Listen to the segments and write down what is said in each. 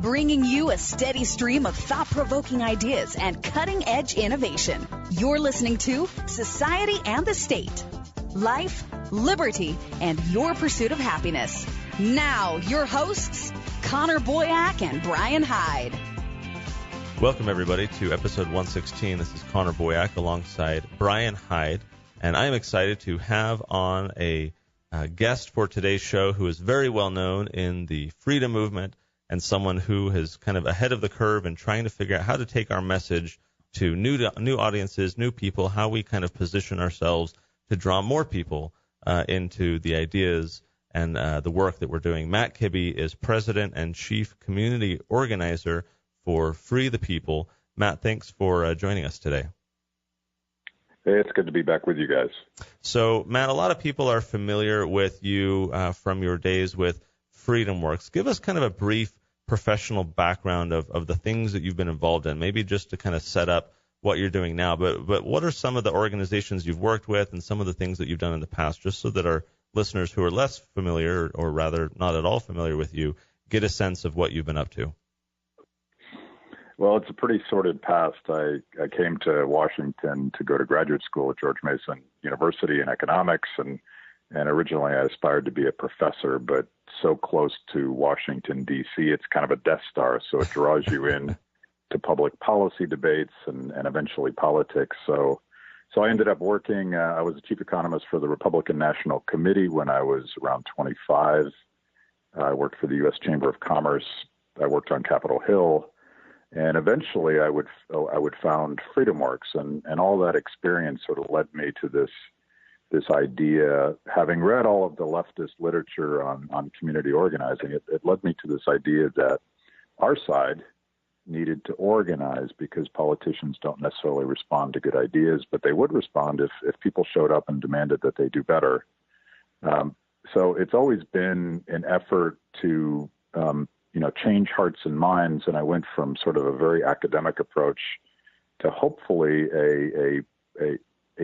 bringing you a steady stream of thought-provoking ideas and cutting-edge innovation. You're listening to Society and the State, Life, Liberty, and Your Pursuit of Happiness. Now, your hosts, Connor Boyack and Brian Hyde. Welcome, everybody, to episode 116. This is Connor Boyack alongside Brian Hyde, and I am excited to have on a guest for today's show who is very well known in the freedom movement and someone who is kind of ahead of the curve in trying to figure out how to take our message to new audiences, new people, how we kind of position ourselves to draw more people into the ideas and the work that we're doing. Matt Kibbe is president and chief community organizer for Free the People. Matt, thanks for joining us today. Hey, it's good to be back with you guys. So, Matt, a lot of people are familiar with you from your days with Freedom Works. Give us kind of a brief professional background of the things that you've been involved in, maybe just to kind of set up what you're doing now. But what are some of the organizations you've worked with and some of the things that you've done in the past, just so that our listeners who are less familiar, or rather not at all familiar with you, get a sense of what you've been up to? Well, it's a pretty sordid past. I came to Washington to go to graduate school at George Mason University in economics, and originally I aspired to be a professor, but so close to Washington, D.C., it's kind of a Death Star, so it draws you in to public policy debates and eventually politics. So I ended up working, I was the chief economist for the Republican National Committee when I was around 25. I worked for the U.S. Chamber of Commerce. I worked on Capitol Hill. And eventually I would found Freedom Works, and all that experience sort of led me to this idea. Having read all of the leftist literature on community organizing, it led me to this idea that our side needed to organize, because politicians don't necessarily respond to good ideas, but they would respond if people showed up and demanded that they do better. So it's always been an effort to change hearts and minds. And I went from sort of a very academic approach to hopefully a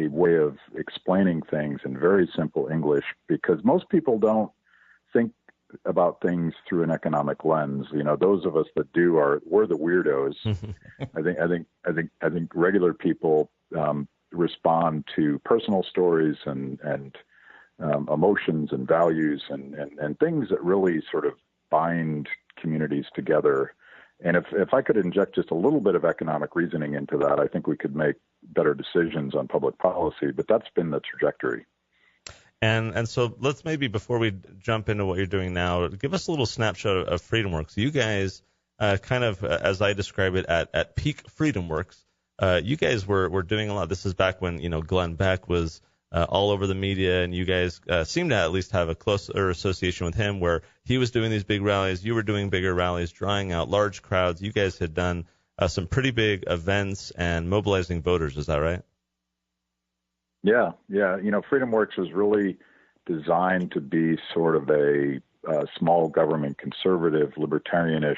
way of explaining things in very simple English, because most people don't think about things through an economic lens. Those of us that do we're the weirdos. I think regular people respond to personal stories and emotions and values and things that really sort of bind communities together. And if I could inject just a little bit of economic reasoning into that, I think we could make better decisions on public policy. But that's been the trajectory. And so let's maybe, before we jump into what you're doing now, give us a little snapshot of Freedom Works. You guys, kind of as I describe it, at peak Freedom Works, you guys were doing a lot. This is back when Glenn Beck was all over the media, and you guys seem to at least have a closer association with him, where he was doing these big rallies, you were doing bigger rallies, drawing out large crowds. You guys had done some pretty big events and mobilizing voters. Is that right? Yeah. Freedom Works was really designed to be sort of a small government, conservative, libertarianish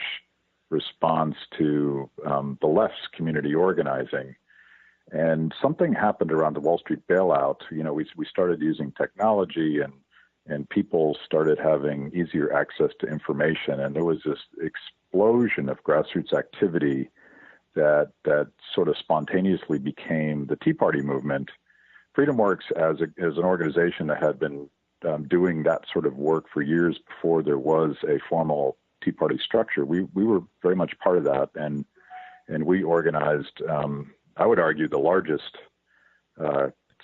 response to the left's community organizing. And something happened around the Wall Street bailout. We started using technology, and people started having easier access to information. And there was this explosion of grassroots activity that sort of spontaneously became the Tea Party movement. Freedom Works, as an organization that had been doing that sort of work for years before there was a formal Tea Party structure, we were very much part of that. And we organized, I would argue, the largest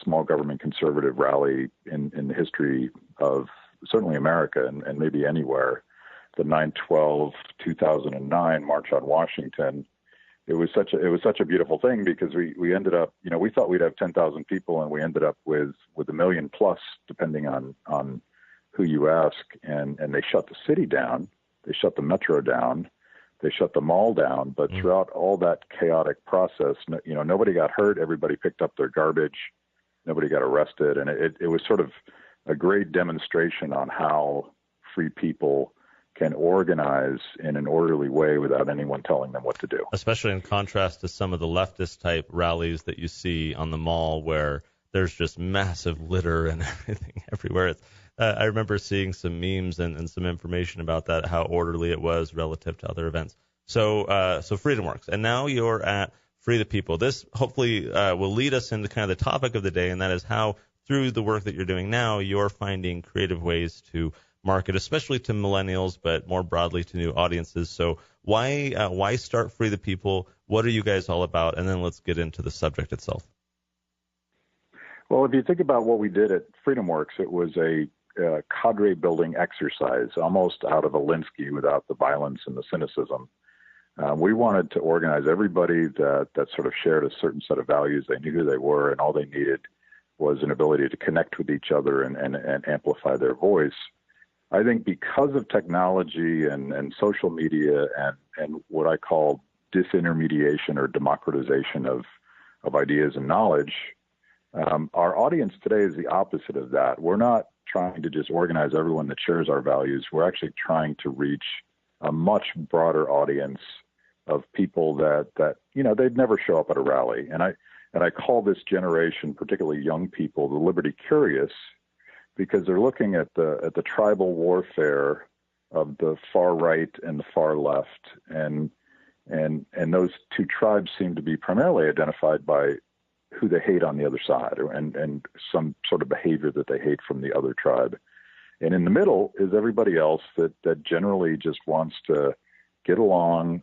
small government conservative rally in the history of certainly America and maybe anywhere. The 9/12/2009 March on Washington. It was such a beautiful thing, because we ended up, we thought we'd have 10,000 people, and we ended up with 1 million plus, depending on who you ask. And they shut the city down, they shut the metro down, they shut the mall down. But throughout all that chaotic process, nobody got hurt. Everybody picked up their garbage. Nobody got arrested. And it was sort of a great demonstration on how free people can organize in an orderly way without anyone telling them what to do. Especially in contrast to some of the leftist type rallies that you see on the mall, where there's just massive litter and everything everywhere. I remember seeing some memes and some information about that, how orderly it was relative to other events. So FreedomWorks, and now you're at Free the People. This hopefully will lead us into kind of the topic of the day, and that is how, through the work that you're doing now, you're finding creative ways to market, especially to millennials, but more broadly to new audiences. So why start Free the People? What are you guys all about? And then let's get into the subject itself. Well, if you think about what we did at FreedomWorks, it was a cadre building exercise, almost out of Alinsky without the violence and the cynicism. We wanted to organize everybody that sort of shared a certain set of values. They knew who they were, and all they needed was an ability to connect with each other and amplify their voice. I think because of technology and social media and what I call disintermediation or democratization of ideas and knowledge, our audience today is the opposite of that. We're not trying to just organize everyone that shares our values. We're actually trying to reach a much broader audience of people that they'd never show up at a rally. And I call this generation, particularly young people, the liberty curious, because they're looking at the tribal warfare of the far right and the far left, and those two tribes seem to be primarily identified by who they hate on the other side, and some sort of behavior that they hate from the other tribe. And in the middle is everybody else that generally just wants to get along,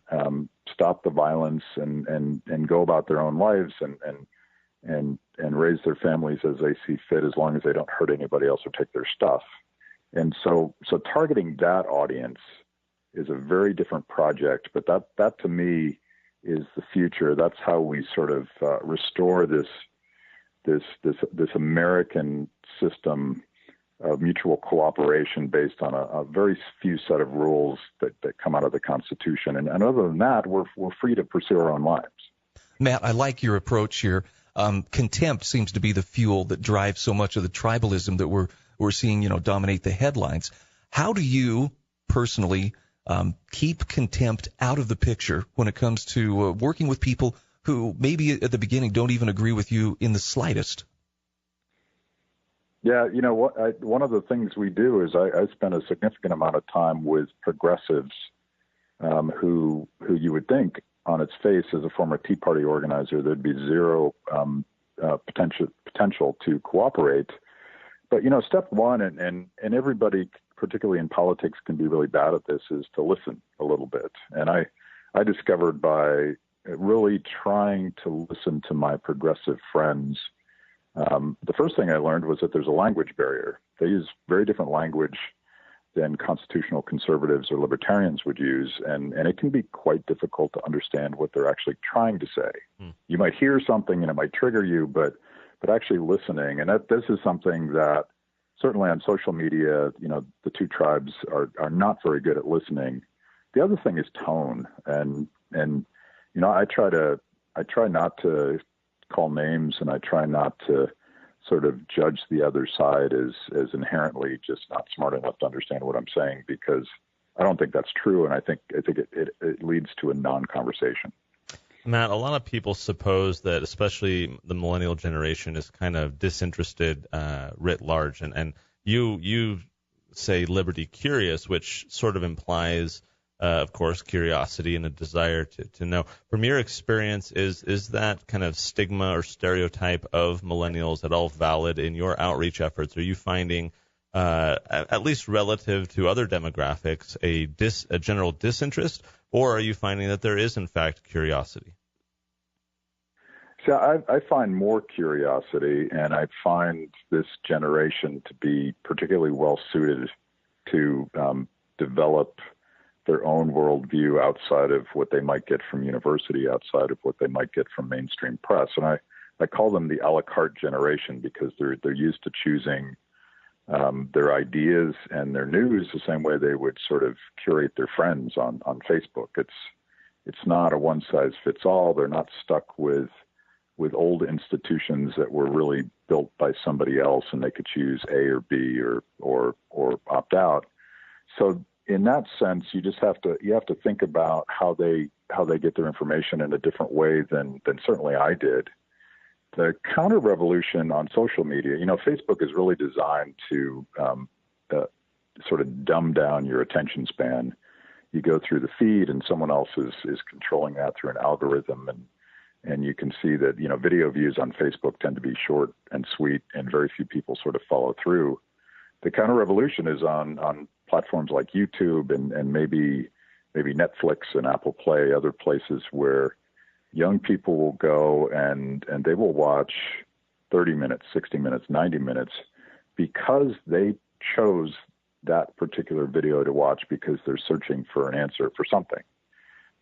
stop the violence, and go about their own lives and raise their families as they see fit, as long as they don't hurt anybody else or take their stuff. And so targeting that audience is a very different project, but that to me is the future. That's how we sort of restore this American system of mutual cooperation based on a very few set of rules that come out of the Constitution. And other than that, we're free to pursue our own lives. Matt, I like your approach here. Contempt seems to be the fuel that drives so much of the tribalism that we're seeing, dominate the headlines. How do you personally keep contempt out of the picture when it comes to working with people who maybe at the beginning don't even agree with you in the slightest? Yeah, one of the things we do is I spend a significant amount of time with progressives who you would think on its face as a former Tea Party organizer, there'd be zero potential to cooperate. But, step one, and everybody, particularly in politics, can be really bad at this, is to listen a little bit. And I discovered by really trying to listen to my progressive friends, the first thing I learned was that there's a language barrier. They use very different language than constitutional conservatives or libertarians would use, and it can be quite difficult to understand what they're actually trying to say. You might hear something and it might trigger you, but actually listening, and this is something that certainly on social media, the two tribes are not very good at listening. The other thing is tone, and I try not to call names, and I try not to sort of judge the other side as inherently just not smart enough to understand what I'm saying, because I don't think that's true, and I think it leads to a non-conversation. Matt, a lot of people suppose that especially the millennial generation is kind of disinterested writ large, and you say liberty curious, which sort of implies of course, curiosity and a desire to know. From your experience, is that kind of stigma or stereotype of millennials at all valid in your outreach efforts? Are you finding, at least relative to other demographics, a general disinterest, or are you finding that there is, in fact, curiosity? So I find more curiosity, and I find this generation to be particularly well-suited to develop their own worldview outside of what they might get from university, outside of what they might get from mainstream press. And I call them the a la carte generation because they're used to choosing their ideas and their news the same way they would sort of curate their friends on Facebook. It's not a one-size-fits-all. They're not stuck with old institutions that were really built by somebody else, and they could choose A or B or opt out. So in that sense, you have to think about how they get their information in a different way than certainly I did. The counter revolution on social media, Facebook is really designed to sort of dumb down your attention span. you go through the feed and someone else is controlling that through an algorithm, and you can see that, video views on Facebook tend to be short and sweet, and very few people sort of follow through. The counter revolution is on platforms like YouTube and maybe Netflix and Apple Play, other places where young people will go and they will watch 30 minutes, 60 minutes, 90 minutes because they chose that particular video to watch because they're searching for an answer for something.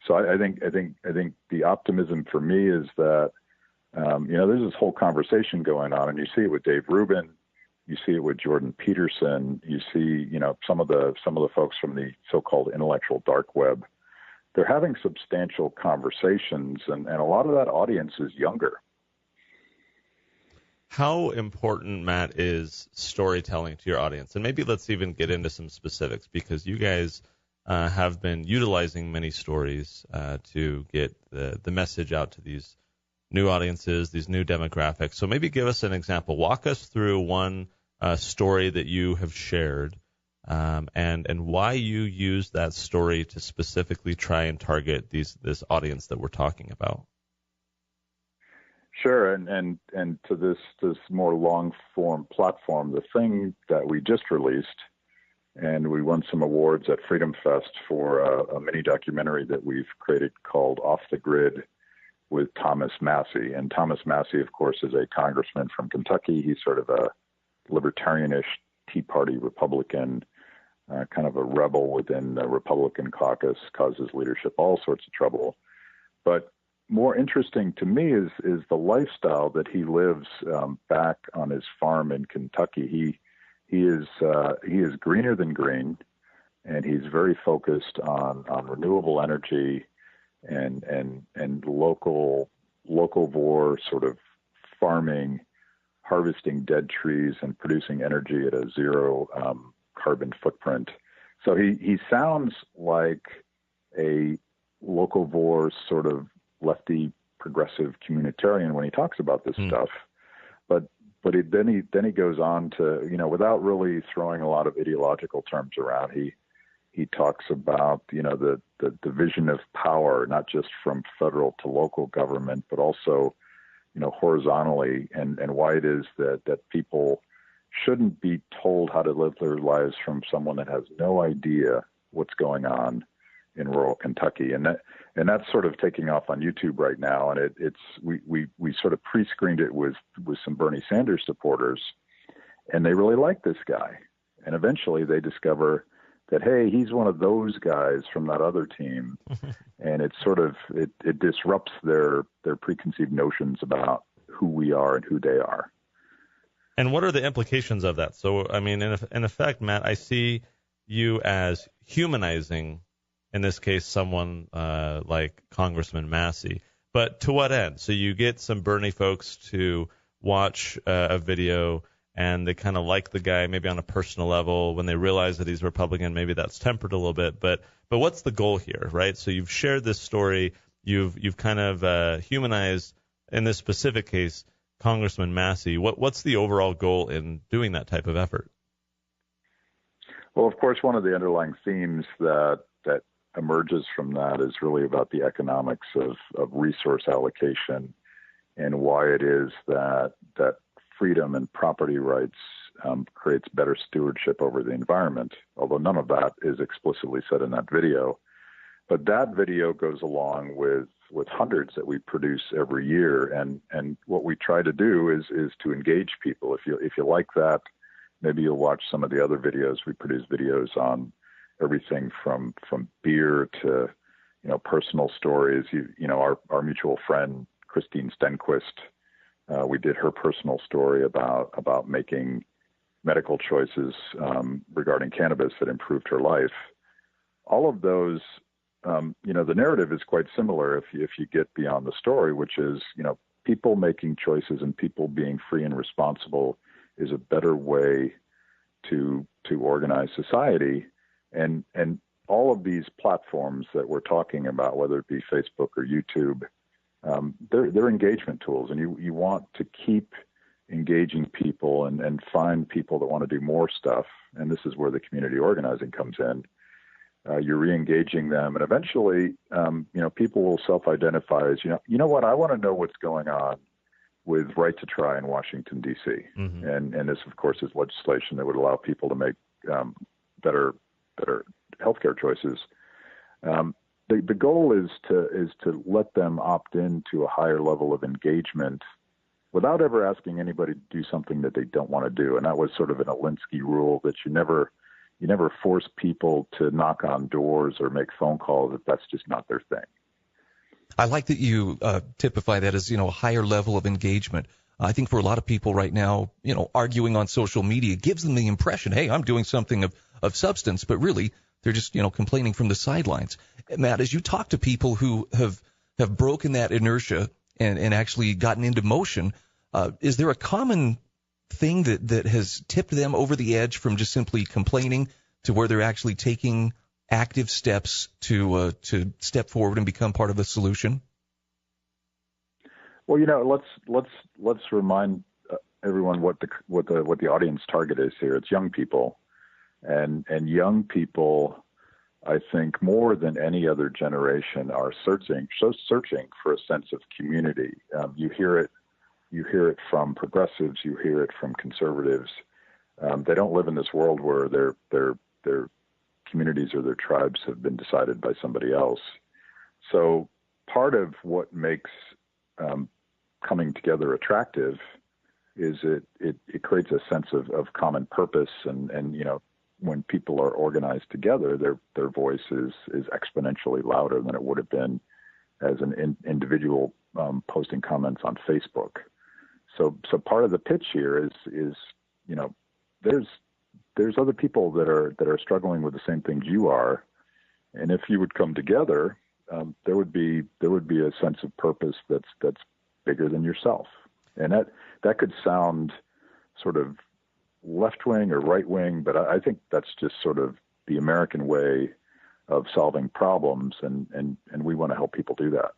So I think the optimism for me is that there's this whole conversation going on, and you see it with Dave Rubin, you see it with Jordan Peterson, you see some of the folks from the so-called intellectual dark web. They're having substantial conversations, and a lot of that audience is younger. How important, Matt, is storytelling to your audience? And maybe let's even get into some specifics, because you guys have been utilizing many stories to get the message out to these new audiences, these new demographics. So maybe give us an example. Walk us through one story that you have shared and why you use that story to specifically try and target this audience that we're talking about. Sure, and to this more long form platform, the thing that we just released, and we won some awards at Freedom Fest for a mini documentary that we've created called Off the Grid with Thomas Massie. And Thomas Massie, of course, is a congressman from Kentucky. He's sort of a libertarianish Tea Party Republican, kind of a rebel within the Republican caucus, causes leadership all sorts of trouble. But more interesting to me is the lifestyle that he lives back on his farm in Kentucky. He is greener than green, and he's very focused on renewable energy and locavore sort of farming, harvesting dead trees and producing energy at a zero carbon footprint. So he sounds like a locavore sort of lefty progressive communitarian when he talks about this stuff, but then he goes on to, without really throwing a lot of ideological terms around, he talks about the division of power, not just from federal to local government, but also horizontally, and why it is that people shouldn't be told how to live their lives from someone that has no idea what's going on in rural Kentucky. And that's sort of taking off on YouTube right now. And we sort of pre-screened it with some Bernie Sanders supporters, and they really like this guy. And eventually they discover that, hey, he's one of those guys from that other team. And it sort of, it disrupts their preconceived notions about who we are and who they are. And what are the implications of that? So, I mean, in effect, Matt, I see you as humanizing, in this case, someone like Congressman Massie. But to what end? So you get some Bernie folks to watch a video, and they kind of like the guy maybe on a personal level. When they realize that he's Republican, maybe that's tempered a little bit. But what's the goal here, right? So you've shared this story. You've kind of humanized, in this specific case, Congressman Massie. What's the overall goal in doing that type of effort? Well, of course, one of the underlying themes that emerges from that is really about the economics of resource allocation and why it is that freedom and property rights creates better stewardship over the environment, although none of that is explicitly said in that video. But that video goes along with hundreds that we produce every year, and what we try to do is to engage people. If you like that, maybe you'll watch some of the other videos. We produce videos on everything from beer to personal stories. Our mutual friend Christine Stenquist, we did her personal story about making medical choices regarding cannabis that improved her life. All of those, the narrative is quite similar if you get beyond the story, which is people making choices and people being free and responsible is a better way to organize society. And all of these platforms that we're talking about, whether it be Facebook or YouTube, they're engagement tools, and you want to keep engaging people and find people that want to do more stuff. And this is where the community organizing comes in. You're re-engaging them, and eventually, people will self-identify as, you know what, I want to know what's going on with Right to Try in Washington, D.C. Mm-hmm. And this, of course, is legislation that would allow people to make better healthcare choices. The goal is to let them opt into a higher level of engagement without ever asking anybody to do something that they don't want to do. And that was sort of an Alinsky rule, that you never force people to knock on doors or make phone calls if that's just not their thing. I like that you typify that as, a higher level of engagement. I think for a lot of people right now, arguing on social media gives them the impression, hey, I'm doing something of substance, but really they're just, complaining from the sidelines. Matt, as you talk to people who have broken that inertia and actually gotten into motion, is there a common thing that has tipped them over the edge from just simply complaining to where they're actually taking active steps to step forward and become part of the solution? Well, let's remind everyone what the audience target is here. It's young people, and young people, I think, more than any other generation, are searching for a sense of community. You hear it from progressives. You hear it from conservatives. They don't live in this world where their communities or their tribes have been decided by somebody else. So part of what makes coming together attractive is it creates a sense of common purpose, and when people are organized together, their voice is exponentially louder than it would have been as an individual posting comments on Facebook. So part of the pitch here is there's other people that are struggling with the same things you are, and if you would come together, there would be a sense of purpose that's bigger than yourself. And that could sound sort of left wing or right wing, but I think that's just sort of the American way of solving problems, and we want to help people do that.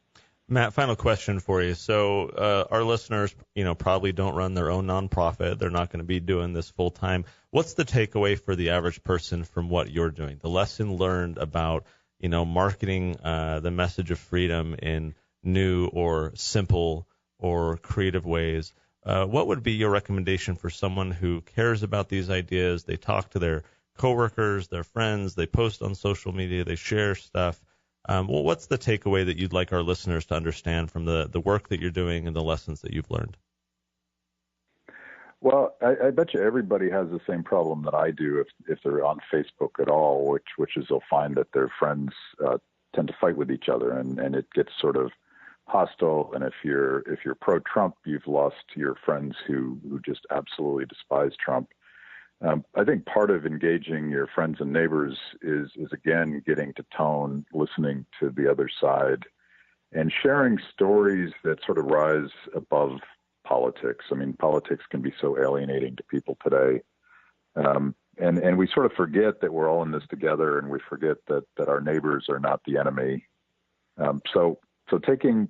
Matt, final question for you. So our listeners, probably don't run their own nonprofit. They're not going to be doing this full time. What's the takeaway for the average person from what you're doing? The lesson learned about, marketing the message of freedom in new or simple or creative ways. What would be your recommendation for someone who cares about these ideas? They talk to their coworkers, their friends, they post on social media, they share stuff. What's the takeaway that you'd like our listeners to understand from the work that you're doing and the lessons that you've learned? Well, I bet you everybody has the same problem that I do if they're on Facebook at all, which is they'll find that their friends tend to fight with each other, and it gets sort of hostile. And if you're pro-Trump, you've lost your friends who just absolutely despise Trump. I think part of engaging your friends and neighbors is again getting to tone, listening to the other side, and sharing stories that sort of rise above politics. I mean, politics can be so alienating to people today, and we sort of forget that we're all in this together, and we forget that our neighbors are not the enemy. So taking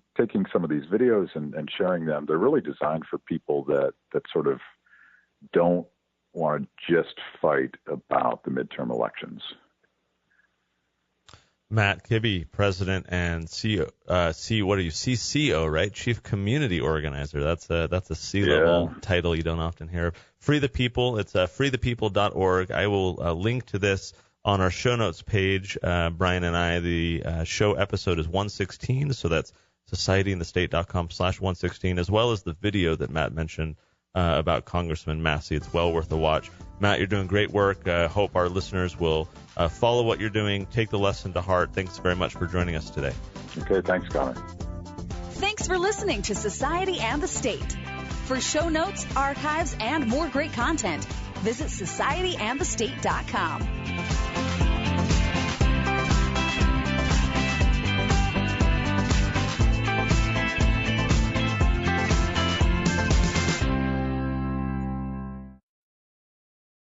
some of these videos and sharing them, they're really designed for people that sort of don't want to just fight about the midterm elections. Matt Kibbe, President and CEO, CCO, right? Chief Community Organizer. That's a C-level title you don't often hear. Free the People. It's freethepeople.org. I will link to this on our show notes page. Brian and I, the show episode is 116, so that's societyandthestate.com/116, as well as the video that Matt mentioned about Congressman Massey. It's well worth a watch. Matt, you're doing great work. Hope our listeners will follow what you're doing, take the lesson to heart. Thanks very much for joining us today. Okay, thanks, Connor. Thanks for listening to Society and the State. For show notes, archives, and more great content, visit societyandthestate.com.